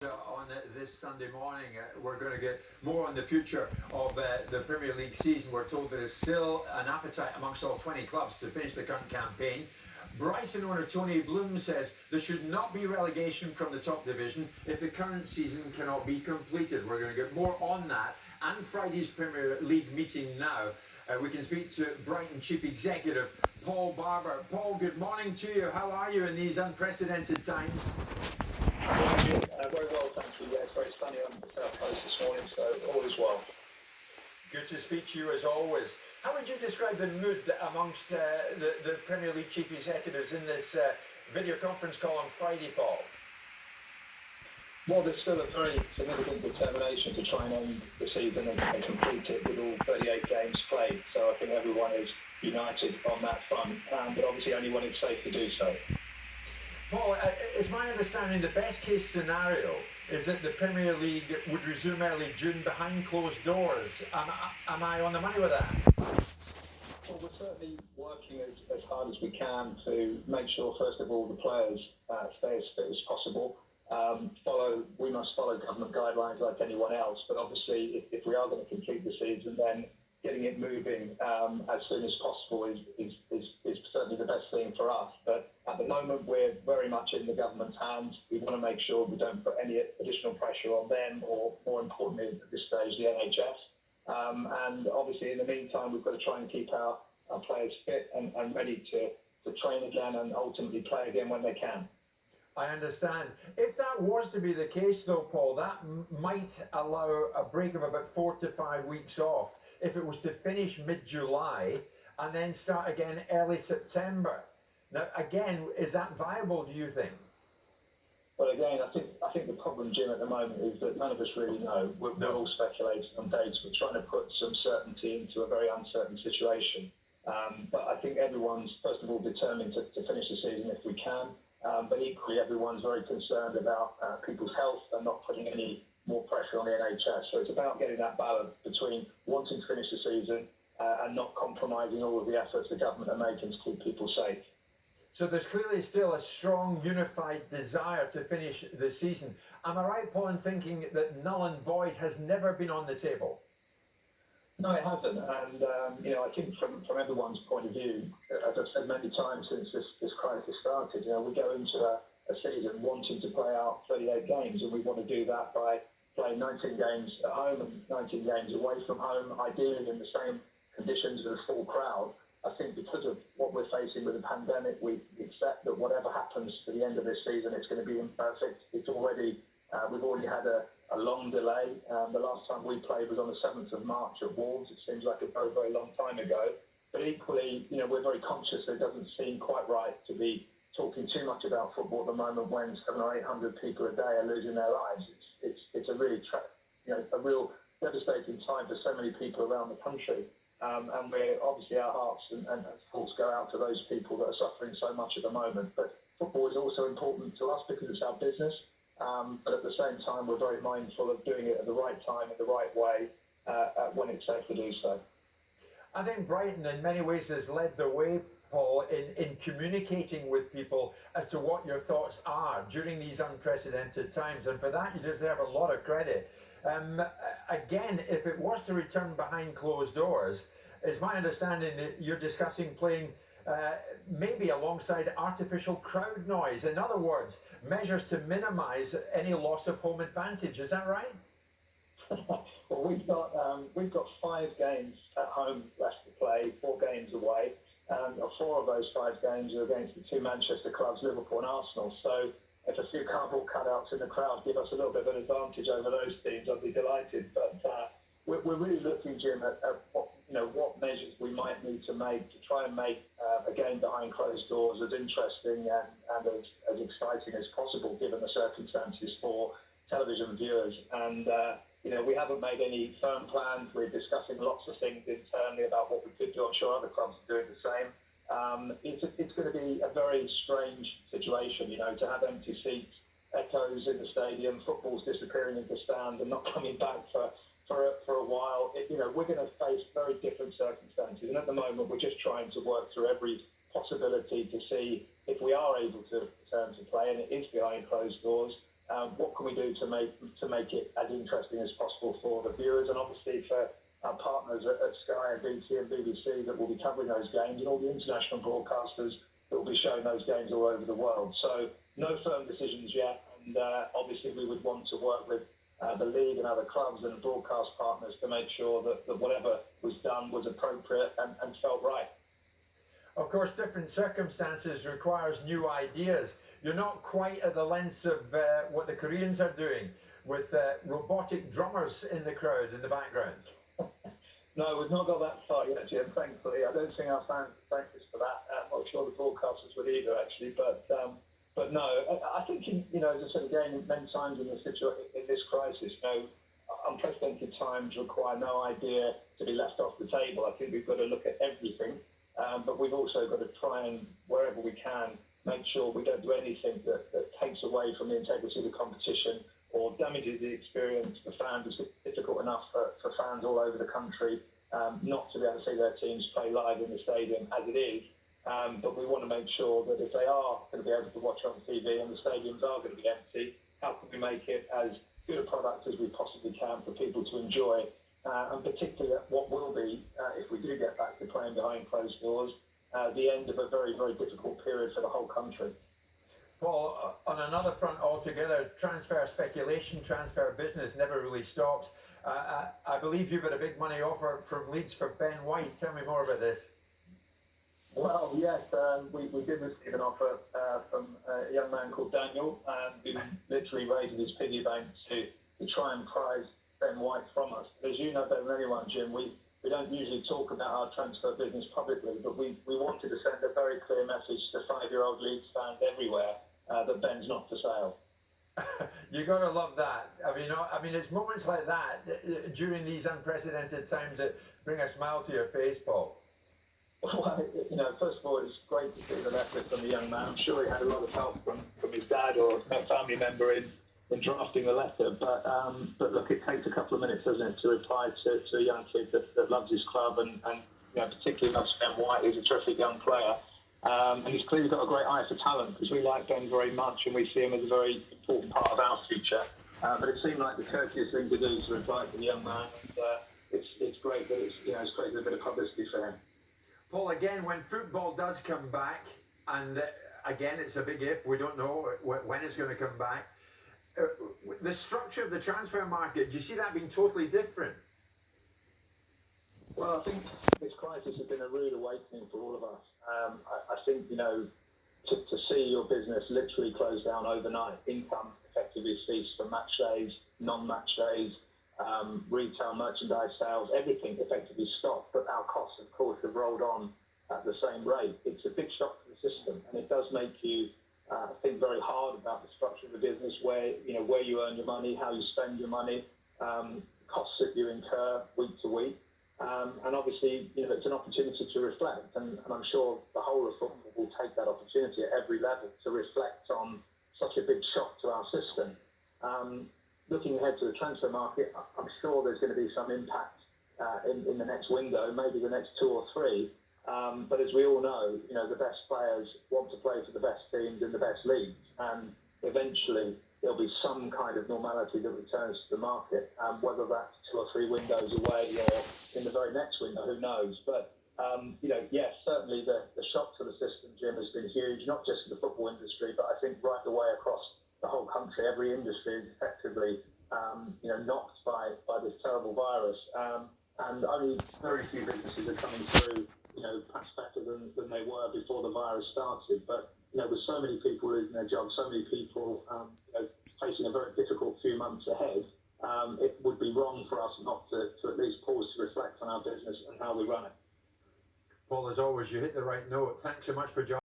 On this Sunday morning. We're going to get more on the future of the Premier League season. We're told there is still an appetite amongst all 20 clubs to finish the current campaign. Brighton owner Tony Bloom says there should not be relegation from the top division if the current season cannot be completed. We're going to get more on that and Friday's Premier League meeting now. We can speak to Brighton Chief Executive Paul Barber. Paul, good morning to you. How are you in these unprecedented times? Very well, thank you. Yeah, it's very sunny on the south coast this morning, so all is well. Good to speak to you as always. How would you describe the mood amongst the Premier League chief executives in this video conference call on Friday, Paul? Well, there's still a very significant determination to try and end the season and complete it with all 38 games played. So I think everyone is united on that front, but obviously only when it's safe to do so. Paul, it's my understanding the best case scenario is that the Premier League would resume early June behind closed doors. Am I on the money with that? Well, we're certainly working as hard as we can to make sure, first of all, the players stay as fit as possible. We must follow government guidelines like anyone else, but obviously if we are going to complete the season, then getting it moving as soon as possible is certainly the best thing for us. But at the moment, we're very much in the government's hands. We want to make sure we don't put any additional pressure on them or, more importantly, at this stage, the NHS. And obviously, in the meantime, we've got to try and keep our players fit and ready to train again and ultimately play again when they can. I understand. If that was to be the case, though, Paul, that might allow a break of about 4 to 5 weeks off if it was to finish mid-July and then start again early September. Now, again, is that viable, do you think? Well, again, I think the problem, Jim, at the moment is that none of us really know. We're all speculating on dates. We're trying to put some certainty into a very uncertain situation. But I think everyone's, first of all, determined to finish the season if we can. But equally, everyone's very concerned about people's health and not putting any more pressure on the NHS. So it's about getting that balance between wanting to finish the season and not compromising all of the efforts the government are making to keep people safe. So there's clearly still a strong, unified desire to finish the season. Am I right, Paul, in thinking that null and void has never been on the table? No, it hasn't. And, I think from everyone's point of view, as I've said many times since this crisis started, we go into a season wanting to play out 38 games, and we want to do that by playing 19 games at home and 19 games away from home, ideally in the same conditions with a full crowd. I think because of what we're facing with the pandemic, we accept that whatever happens to the end of this season, it's going to be imperfect. We've already had a long delay. The last time we played was on the 7th of March at Wolves. It seems like a very, very long time ago. But equally, we're very conscious that it doesn't seem quite right to be talking too much about football at the moment when 700 or 800 people a day are losing their lives. It's a really, a real devastating time for so many people around the country. And we're obviously our hearts and thoughts go out to those people that are suffering so much at the moment. But football is also important to us because it's our business. But at the same time, we're very mindful of doing it at the right time, in the right way, when it's safe to do so. I think Brighton, in many ways, has led the way, Paul, in communicating with people as to what your thoughts are during these unprecedented times. And for that, you deserve a lot of credit. Again, if it was to return behind closed doors, it's my understanding that you're discussing playing maybe alongside artificial crowd noise. In other words, measures to minimise any loss of home advantage. Is that right? Well, we've got 5 games at home left to play, 4 games away, and 4 of those 5 games are against the 2 Manchester clubs, Liverpool and Arsenal. So if a few cardboard cutouts in the crowd give us a little bit of an advantage over those teams, I'd be delighted. But we're really looking, Jim, at what measures we might need to make to try and make a game behind closed doors as interesting and as exciting as possible, given the circumstances for television viewers. And we haven't made any firm plans. We're discussing lots of things internally about what we could do. I'm sure other clubs are doing the same. It's going to be a very strange situation, to have empty seats, echoes in the stadium, football's disappearing into stands and not coming back for a while. We're going to face very different circumstances. And at the moment, we're just trying to work through every possibility to see if we are able to return to play, and it is behind closed doors, what can we do to make it as interesting as possible for the viewers, and obviously for our partners at Sky, BT and BBC that will be covering those games, and all the international broadcasters that will be showing those games all over the world. So no firm decisions yet, and obviously we would want to work with the league and other clubs and broadcast partners to make sure that whatever was done was appropriate and felt right. Of course, different circumstances requires new ideas. You're not quite at the lengths of what the Koreans are doing with robotic drummers in the crowd in the background. No, we've not got that far yet, Jim, thankfully. I don't think our fans thank us for that. I'm not sure the broadcasters would either, actually. But no, I think, as I said again many times in this crisis, unprecedented times require no idea to be left off the table. I think we've got to look at everything, but we've also got to try and, wherever we can, make sure we don't do anything that takes away from the integrity of the competition or damages the experience for fans. It's difficult enough for fans all over the country not to be able to see their teams play live in the stadium as it is. But we want to make sure that if they are going to be able to watch on TV and the stadiums are going to be empty, how can we make it as good a product as we possibly can for people to enjoy? And particularly at what will be, if we do get back to playing behind closed doors, the end of a very, very difficult period for the whole country. Paul, on another front altogether, transfer speculation, transfer business never really stops. I believe you've got a big money offer from Leeds for Ben White. Tell me more about this. Well, yes, we did receive an offer from a young man called Daniel, who literally raised his piggy bank to try and prize Ben White from us. As you know better than anyone, Jim, we don't usually talk about our transfer business publicly, but we wanted to send a very clear message to 5-year-old Leeds fans everywhere that Ben's not for sale. You got to love that. I mean, it's moments like that during these unprecedented times that bring a smile to your face, Paul. Well, first of all, it's great to see the letter from the young man. I'm sure he had a lot of help from his dad or a family member in drafting the letter. But look, it takes a couple of minutes, doesn't it, to reply to a young kid that loves his club and particularly loves Ben White. He's a terrific young player. And he's clearly got a great eye for talent because we like Ben very much and we see him as a very important part of our future. But it seemed like the courteous thing to do to reply to the young man. And it's great that it's created a bit of publicity for him. Paul, again, when football does come back, and again, it's a big if, we don't know when it's going to come back, the structure of the transfer market, do you see that being totally different? Well, I think this crisis has been a rude awakening for all of us. I think, to see your business literally close down overnight, income effectively cease for match days, non-match days, retail merchandise sales, everything effectively stopped, but our costs, of course, have rolled on at the same rate. It's a big shock to the system, and it does make you think very hard about the structure of the business, where you earn your money, how you spend your money, costs that you incur week to week. And obviously, it's an opportunity to reflect, and I'm sure the whole of football will take that opportunity at every level to reflect on such a big shock to our system. Looking ahead to the transfer market, I'm sure there's going to be some impact in the next window, maybe the next 2 or 3. But as we all know, the best players want to play for the best teams in the best leagues, and eventually there'll be some kind of normality that returns to the market, whether that's 2 or 3 windows away or in the very next window, who knows. But, yes, certainly the shock to the system, Jim, has been huge, not just in the football industry, but I think right the way across the whole country. Every industry is effectively, knocked by this terrible virus. And only very few businesses are coming through, perhaps better than they were before the virus started. But, with so many people losing their jobs, so many people, facing a very difficult few months ahead, it would be wrong for us not to at least pause to reflect on our business and how we run it. Paul, as always, you hit the right note. Thanks so much for joining.